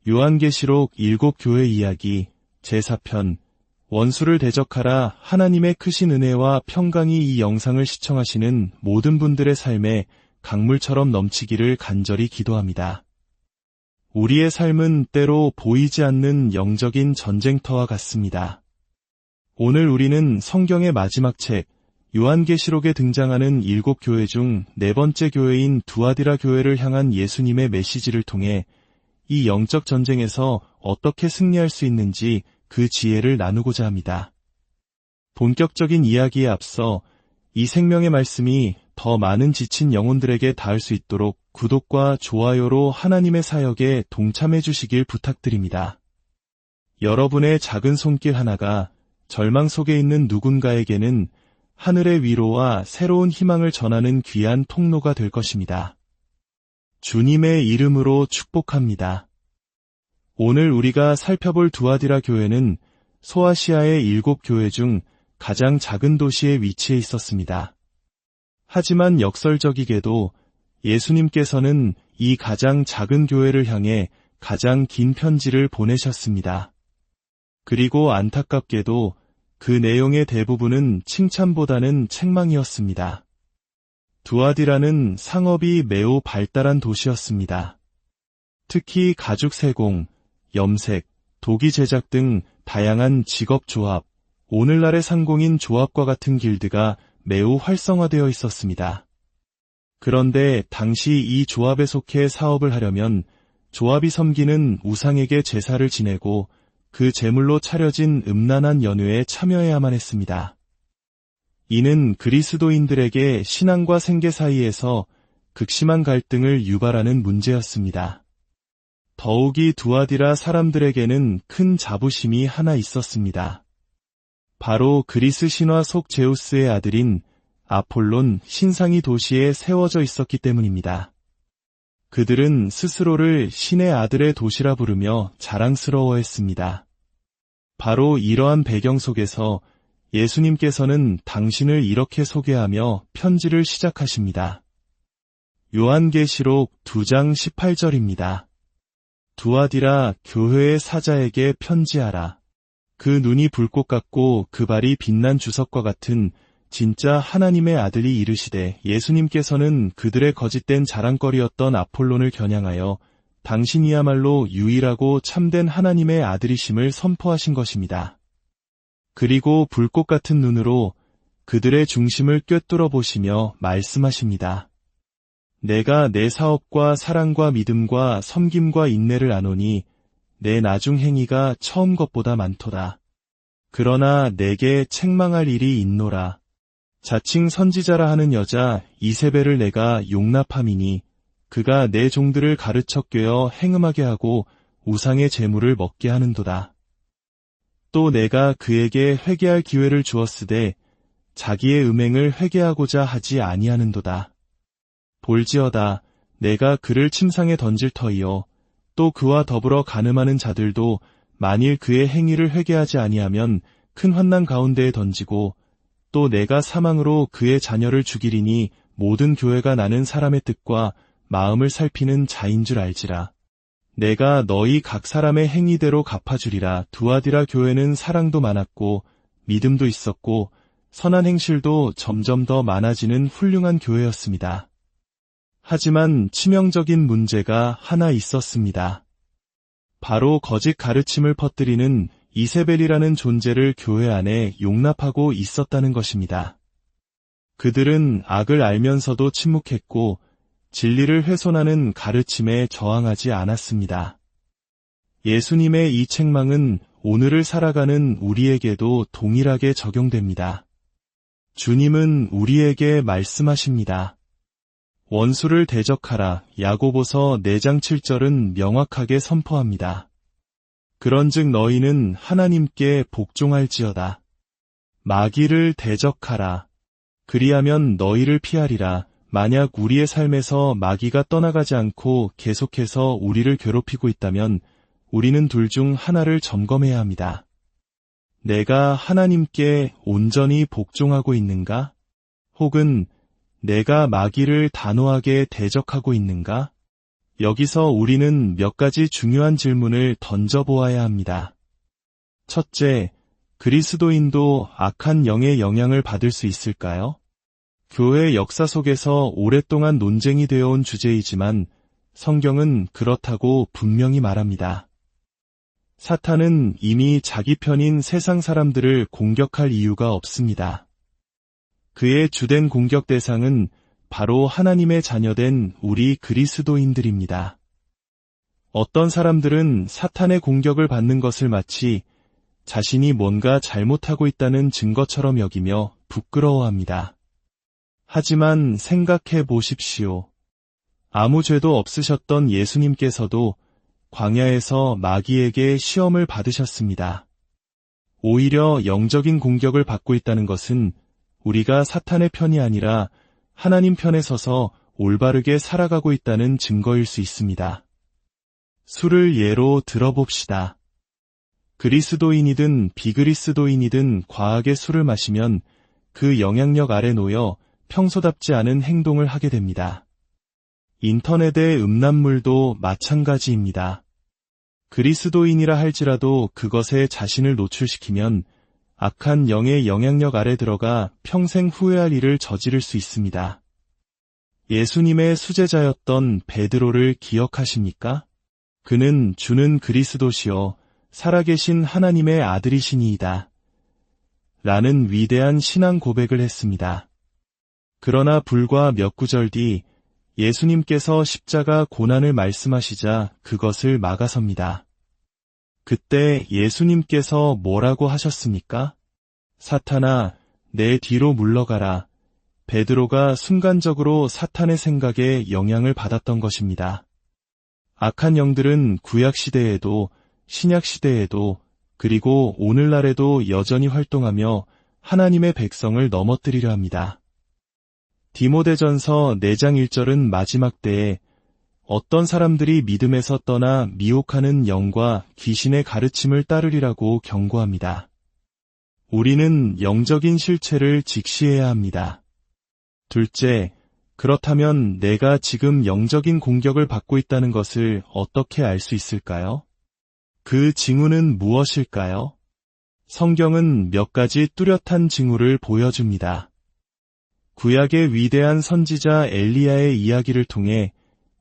요한계시록 7교회 이야기 제4편 원수를 대적하라. 하나님의 크신 은혜와 평강이 이 영상을 시청하시는 모든 분들의 삶에 강물처럼 넘치기를 간절히 기도합니다. 우리의 삶은 때로 보이지 않는 영적인 전쟁터와 같습니다. 오늘 우리는 성경의 마지막 책 요한계시록에 등장하는 7교회 중 4번째 교회인 두아디라 교회를 향한 예수님의 메시지를 통해 이 영적 전쟁에서 어떻게 승리할 수 있는지 그 지혜를 나누고자 합니다. 본격적인 이야기에 앞서 이 생명의 말씀이 더 많은 지친 영혼들에게 닿을 수 있도록 구독과 좋아요로 하나님의 사역에 동참해 주시길 부탁드립니다. 여러분의 작은 손길 하나가 절망 속에 있는 누군가에게는 하늘의 위로와 새로운 희망을 전하는 귀한 통로가 될 것입니다. 주님의 이름으로 축복합니다. 오늘 우리가 살펴볼 두아디라 교회는 소아시아의 7교회 중 가장 작은 도시에 위치해 있었습니다. 하지만 역설적이게도 예수님께서는 이 가장 작은 교회를 향해 가장 긴 편지를 보내셨습니다. 그리고 안타깝게도 그 내용의 대부분은 칭찬보다는 책망이었습니다. 두아디라는 상업이 매우 발달한 도시였습니다. 특히 가죽 세공, 염색, 도기 제작 등 다양한 직업 조합, 오늘날의 상공인 조합과 같은 길드가 매우 활성화되어 있었습니다. 그런데 당시 이 조합에 속해 사업을 하려면 조합이 섬기는 우상에게 제사를 지내고 그 제물로 차려진 음란한 연회에 참여해야만 했습니다. 이는 그리스도인들에게 신앙과 생계 사이에서 극심한 갈등을 유발하는 문제였습니다. 더욱이 두아디라 사람들에게는 큰 자부심이 하나 있었습니다. 바로 그리스 신화 속 제우스의 아들인 아폴론 신상이 도시에 세워져 있었기 때문입니다. 그들은 스스로를 신의 아들의 도시라 부르며 자랑스러워했습니다. 바로 이러한 배경 속에서 예수님께서는 당신을 이렇게 소개하며 편지를 시작하십니다. 요한계시록 2장 18절입니다. 두아디라 교회의 사자에게 편지하라. 그 눈이 불꽃 같고 그 발이 빛난 주석과 같은 진짜 하나님의 아들이 이르시되 예수님께서는 그들의 거짓된 자랑거리였던 아폴론을 겨냥하여 당신이야말로 유일하고 참된 하나님의 아들이심을 선포하신 것입니다. 그리고 불꽃 같은 눈으로 그들의 중심을 꿰뚫어 보시며 말씀하십니다. 내가 내 사업과 사랑과 믿음과 섬김과 인내를 아노니 내 나중 행위가 처음 것보다 많도다. 그러나 내게 책망할 일이 있노라. 자칭 선지자라 하는 여자 이세벨을 내가 용납함이니 그가 내 종들을 가르쳐 꿰어 행음하게 하고 우상의 제물을 먹게 하는도다. 또 내가 그에게 회개할 기회를 주었으되 자기의 음행을 회개하고자 하지 아니하는도다. 볼지어다 내가 그를 침상에 던질 터이요 또 그와 더불어 간음하는 자들도 만일 그의 행위를 회개하지 아니하면 큰 환난 가운데에 던지고 또 내가 사망으로 그의 자녀를 죽이리니 모든 교회가 나는 사람의 뜻과 마음을 살피는 자인 줄 알지라. 내가 너희 각 사람의 행위대로 갚아주리라. 두아디라 교회는 사랑도 많았고 믿음도 있었고 선한 행실도 점점 더 많아지는 훌륭한 교회였습니다. 하지만 치명적인 문제가 하나 있었습니다. 바로 거짓 가르침을 퍼뜨리는 이세벨이라는 존재를 교회 안에 용납하고 있었다는 것입니다. 그들은 악을 알면서도 침묵했고 진리를 훼손하는 가르침에 저항하지 않았습니다. 예수님의 이 책망은 오늘을 살아가는 우리에게도 동일하게 적용됩니다. 주님은 우리에게 말씀하십니다. 원수를 대적하라. 야고보서 4장 7절은 명확하게 선포합니다. 그런즉 너희는 하나님께 복종할지어다. 마귀를 대적하라. 그리하면 너희를 피하리라. 만약 우리의 삶에서 마귀가 떠나가지 않고 계속해서 우리를 괴롭히고 있다면 우리는 둘 중 하나를 점검해야 합니다. 내가 하나님께 온전히 복종하고 있는가? 혹은 내가 마귀를 단호하게 대적하고 있는가? 여기서 우리는 몇 가지 중요한 질문을 던져보아야 합니다. 첫째, 그리스도인도 악한 영의 영향을 받을 수 있을까요? 교회 역사 속에서 오랫동안 논쟁이 되어온 주제이지만 성경은 그렇다고 분명히 말합니다. 사탄은 이미 자기 편인 세상 사람들을 공격할 이유가 없습니다. 그의 주된 공격 대상은 바로 하나님의 자녀된 우리 그리스도인들입니다. 어떤 사람들은 사탄의 공격을 받는 것을 마치 자신이 뭔가 잘못하고 있다는 증거처럼 여기며 부끄러워합니다. 하지만 생각해 보십시오. 아무 죄도 없으셨던 예수님께서도 광야에서 마귀에게 시험을 받으셨습니다. 오히려 영적인 공격을 받고 있다는 것은 우리가 사탄의 편이 아니라 하나님 편에 서서 올바르게 살아가고 있다는 증거일 수 있습니다. 술을 예로 들어봅시다. 그리스도인이든 비그리스도인이든 과하게 술을 마시면 그 영향력 아래 놓여 평소답지 않은 행동을 하게 됩니다. 인터넷의 음란물도 마찬가지입니다. 그리스도인이라 할지라도 그것에 자신을 노출시키면 악한 영의 영향력 아래 들어가 평생 후회할 일을 저지를 수 있습니다. 예수님의 수제자였던 베드로를 기억하십니까? 그는 주는 그리스도시요 살아계신 하나님의 아들이시니이다. 라는 위대한 신앙 고백을 했습니다. 그러나 불과 몇 구절 뒤 예수님께서 십자가 고난을 말씀하시자 그것을 막아섭니다. 그때 예수님께서 뭐라고 하셨습니까? 사탄아, 내 뒤로 물러가라. 베드로가 순간적으로 사탄의 생각에 영향을 받았던 것입니다. 악한 영들은 구약시대에도 신약시대에도 그리고 오늘날에도 여전히 활동하며 하나님의 백성을 넘어뜨리려 합니다. 디모데전서 4장 1절은 마지막 때에 어떤 사람들이 믿음에서 떠나 미혹하는 영과 귀신의 가르침을 따르리라고 경고합니다. 우리는 영적인 실체를 직시해야 합니다. 둘째, 그렇다면 내가 지금 영적인 공격을 받고 있다는 것을 어떻게 알 수 있을까요? 그 징후는 무엇일까요? 성경은 몇 가지 뚜렷한 징후를 보여줍니다. 구약의 위대한 선지자 엘리야의 이야기를 통해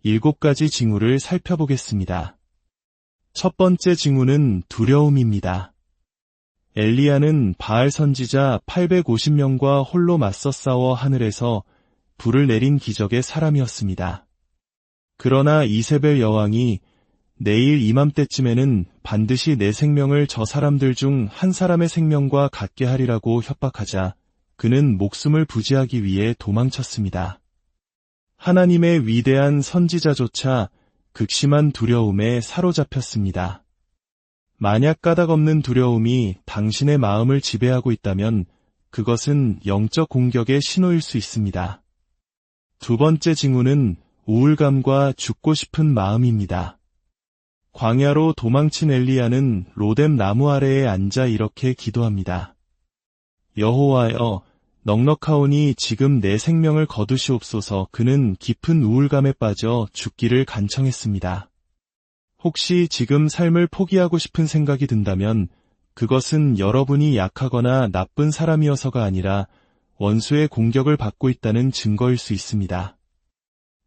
7가지 징후를 살펴보겠습니다. 첫 번째 징후는 두려움입니다. 엘리야는 바알 선지자 850명과 홀로 맞서 싸워 하늘에서 불을 내린 기적의 사람이었습니다. 그러나 이세벨 여왕이 내일 이맘때쯤에는 반드시 내 생명을 저 사람들 중 한 사람의 생명과 같게 하리라고 협박하자 그는 목숨을 부지하기 위해 도망쳤습니다. 하나님의 위대한 선지자조차 극심한 두려움에 사로잡혔습니다. 만약 까닭없는 두려움이 당신의 마음을 지배하고 있다면 그것은 영적 공격의 신호일 수 있습니다. 두 번째 징후는 우울감과 죽고 싶은 마음입니다. 광야로 도망친 엘리야는 로뎀 나무 아래에 앉아 이렇게 기도합니다. 여호와여, 넉넉하오니 지금 내 생명을 거두시옵소서. 그는 깊은 우울감에 빠져 죽기를 간청했습니다. 혹시 지금 삶을 포기하고 싶은 생각이 든다면 그것은 여러분이 약하거나 나쁜 사람이어서가 아니라 원수의 공격을 받고 있다는 증거일 수 있습니다.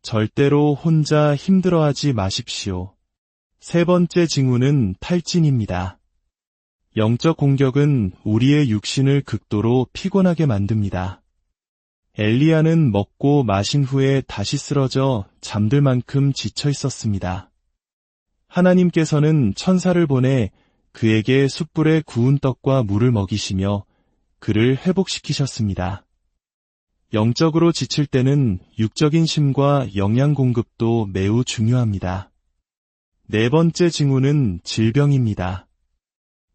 절대로 혼자 힘들어하지 마십시오. 세 번째 징후는 탈진입니다. 영적 공격은 우리의 육신을 극도로 피곤하게 만듭니다. 엘리야는 먹고 마신 후에 다시 쓰러져 잠들 만큼 지쳐 있었습니다. 하나님께서는 천사를 보내 그에게 숯불에 구운 떡과 물을 먹이시며 그를 회복시키셨습니다. 영적으로 지칠 때는 육적인 쉼과 영양 공급도 매우 중요합니다. 네 번째 징후는 질병입니다.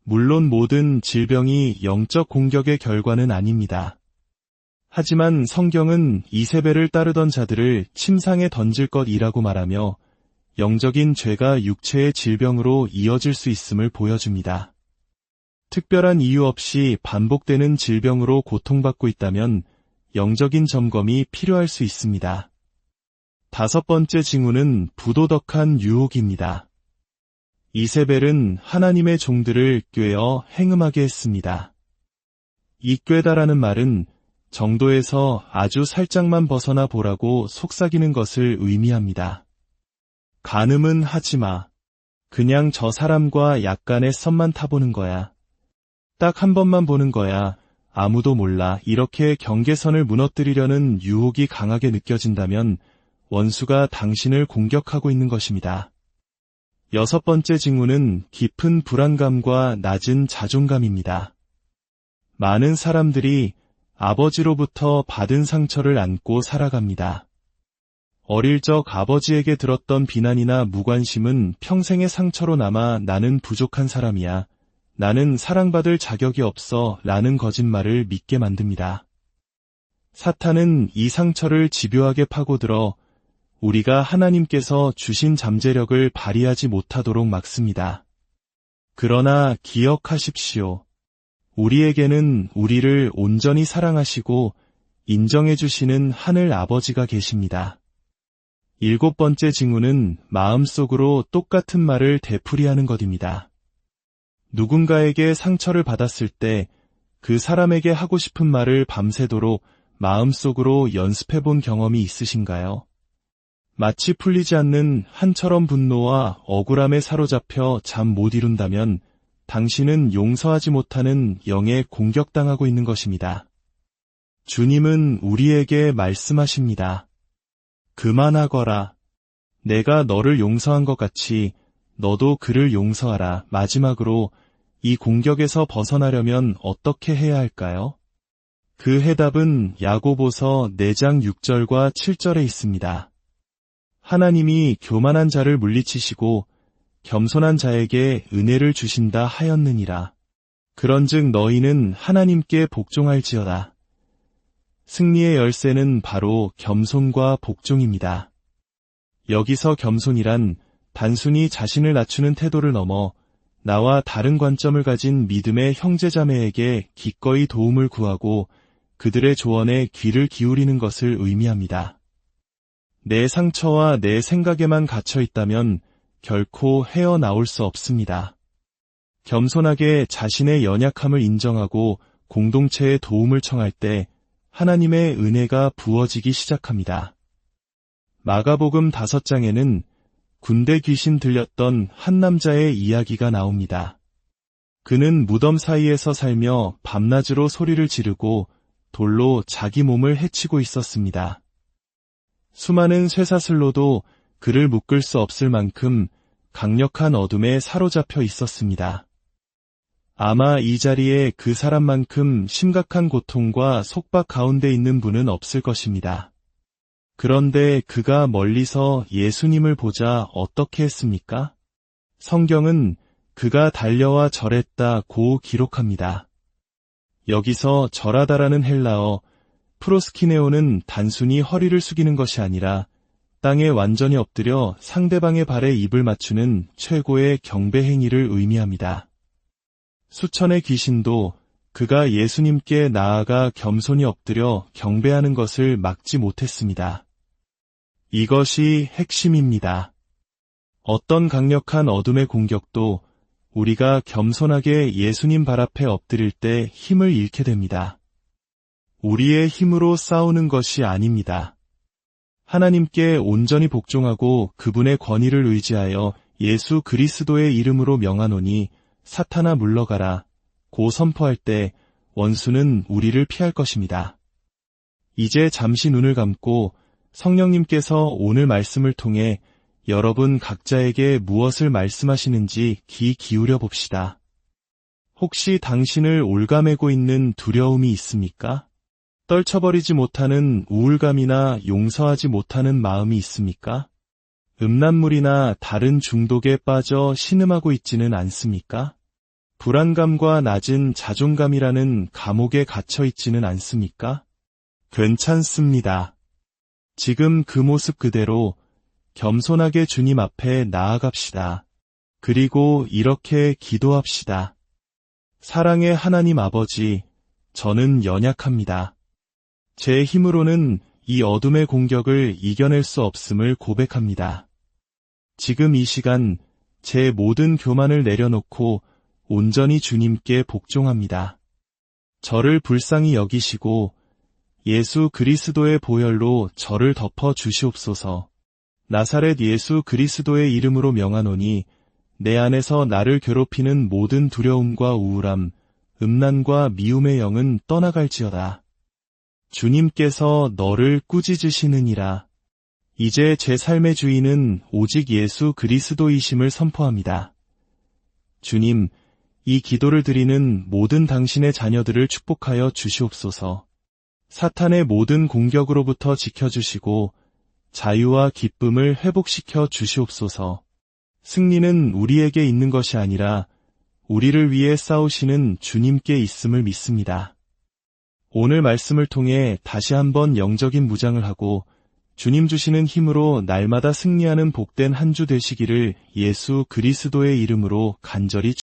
물론 모든 질병이 영적 공격의 결과는 아닙니다. 하지만 성경은 이세벨을 따르던 자들을 침상에 던질 것이라고 말하며 영적인 죄가 육체의 질병으로 이어질 수 있음을 보여줍니다. 특별한 이유 없이 반복되는 질병으로 고통받고 있다면 영적인 점검이 필요할 수 있습니다. 5번째 징후는 부도덕한 유혹입니다. 이세벨은 하나님의 종들을 꾀어 행음하게 했습니다. 이 꾀다라는 말은 정도에서 아주 살짝만 벗어나 보라고 속삭이는 것을 의미합니다. 간음은 하지 마. 그냥 저 사람과 약간의 썸만 타보는 거야. 딱 한 번만 보는 거야. 아무도 몰라. 이렇게 경계선을 무너뜨리려는 유혹이 강하게 느껴진다면 원수가 당신을 공격하고 있는 것입니다. 6번째 징후는 깊은 불안감과 낮은 자존감입니다. 많은 사람들이 아버지로부터 받은 상처를 안고 살아갑니다. 어릴 적 아버지에게 들었던 비난이나 무관심은 평생의 상처로 남아 나는 부족한 사람이야. 나는 사랑받을 자격이 없어 라는 거짓말을 믿게 만듭니다. 사탄은 이 상처를 집요하게 파고들어 우리가 하나님께서 주신 잠재력을 발휘하지 못하도록 막습니다. 그러나 기억하십시오. 우리에게는 우리를 온전히 사랑하시고 인정해 주시는 하늘 아버지가 계십니다. 7번째 징후는 마음속으로 똑같은 말을 되풀이하는 것입니다. 누군가에게 상처를 받았을 때 그 사람에게 하고 싶은 말을 밤새도록 마음속으로 연습해 본 경험이 있으신가요? 마치 풀리지 않는 한처럼 분노와 억울함에 사로잡혀 잠 못 이룬다면 당신은 용서하지 못하는 영에 공격당하고 있는 것입니다. 주님은 우리에게 말씀하십니다. 그만하거라. 내가 너를 용서한 것 같이 너도 그를 용서하라. 마지막으로 이 공격에서 벗어나려면 어떻게 해야 할까요? 그 해답은 야고보서 4장 6절과 7절에 있습니다. 하나님이 교만한 자를 물리치시고 겸손한 자에게 은혜를 주신다 하였느니라. 그런즉 너희는 하나님께 복종할지어다. 승리의 열쇠는 바로 겸손과 복종입니다. 여기서 겸손이란 단순히 자신을 낮추는 태도를 넘어 나와 다른 관점을 가진 믿음의 형제자매에게 기꺼이 도움을 구하고 그들의 조언에 귀를 기울이는 것을 의미합니다. 내 상처와 내 생각에만 갇혀 있다면 결코 헤어나올 수 없습니다. 겸손하게 자신의 연약함을 인정하고 공동체의 도움을 청할 때 하나님의 은혜가 부어지기 시작합니다. 마가복음 5장에는 군대 귀신 들렸던 한 남자의 이야기가 나옵니다. 그는 무덤 사이에서 살며 밤낮으로 소리를 지르고 돌로 자기 몸을 해치고 있었습니다. 수많은 쇠사슬로도 그를 묶을 수 없을 만큼 강력한 어둠에 사로잡혀 있었습니다. 아마 이 자리에 그 사람만큼 심각한 고통과 속박 가운데 있는 분은 없을 것입니다. 그런데 그가 멀리서 예수님을 보자 어떻게 했습니까? 성경은 그가 달려와 절했다고 기록합니다. 여기서 절하다라는 헬라어 프로스키네오는 단순히 허리를 숙이는 것이 아니라 땅에 완전히 엎드려 상대방의 발에 입을 맞추는 최고의 경배 행위를 의미합니다. 수천의 귀신도 그가 예수님께 나아가 겸손히 엎드려 경배하는 것을 막지 못했습니다. 이것이 핵심입니다. 어떤 강력한 어둠의 공격도 우리가 겸손하게 예수님 발 앞에 엎드릴 때 힘을 잃게 됩니다. 우리의 힘으로 싸우는 것이 아닙니다. 하나님께 온전히 복종하고 그분의 권위를 의지하여 예수 그리스도의 이름으로 명하노니 사탄아 물러가라 고 선포할 때 원수는 우리를 피할 것입니다. 이제 잠시 눈을 감고 성령님께서 오늘 말씀을 통해 여러분 각자에게 무엇을 말씀하시는지 귀 기울여 봅시다. 혹시 당신을 올가매고 있는 두려움이 있습니까? 떨쳐버리지 못하는 우울감이나 용서하지 못하는 마음이 있습니까? 음란물이나 다른 중독에 빠져 신음하고 있지는 않습니까? 불안감과 낮은 자존감이라는 감옥에 갇혀 있지는 않습니까? 괜찮습니다. 지금 그 모습 그대로 겸손하게 주님 앞에 나아갑시다. 그리고 이렇게 기도합시다. 사랑의 하나님 아버지, 저는 연약합니다. 제 힘으로는 이 어둠의 공격을 이겨낼 수 없음을 고백합니다. 지금 이 시간 제 모든 교만을 내려놓고 온전히 주님께 복종합니다. 저를 불쌍히 여기시고 예수 그리스도의 보혈로 저를 덮어 주시옵소서. 나사렛 예수 그리스도의 이름으로 명하노니 내 안에서 나를 괴롭히는 모든 두려움과 우울함, 음란과 미움의 영은 떠나갈지어다. 주님께서 너를 꾸짖으시느니라. 이제 제 삶의 주인은 오직 예수 그리스도이심을 선포합니다. 주님, 이 기도를 드리는 모든 당신의 자녀들을 축복하여 주시옵소서. 사탄의 모든 공격으로부터 지켜주시고 자유와 기쁨을 회복시켜 주시옵소서. 승리는 우리에게 있는 것이 아니라 우리를 위해 싸우시는 주님께 있음을 믿습니다. 오늘 말씀을 통해 다시 한번 영적인 무장을 하고 주님 주시는 힘으로 날마다 승리하는 복된 한 주 되시기를 예수 그리스도의 이름으로 간절히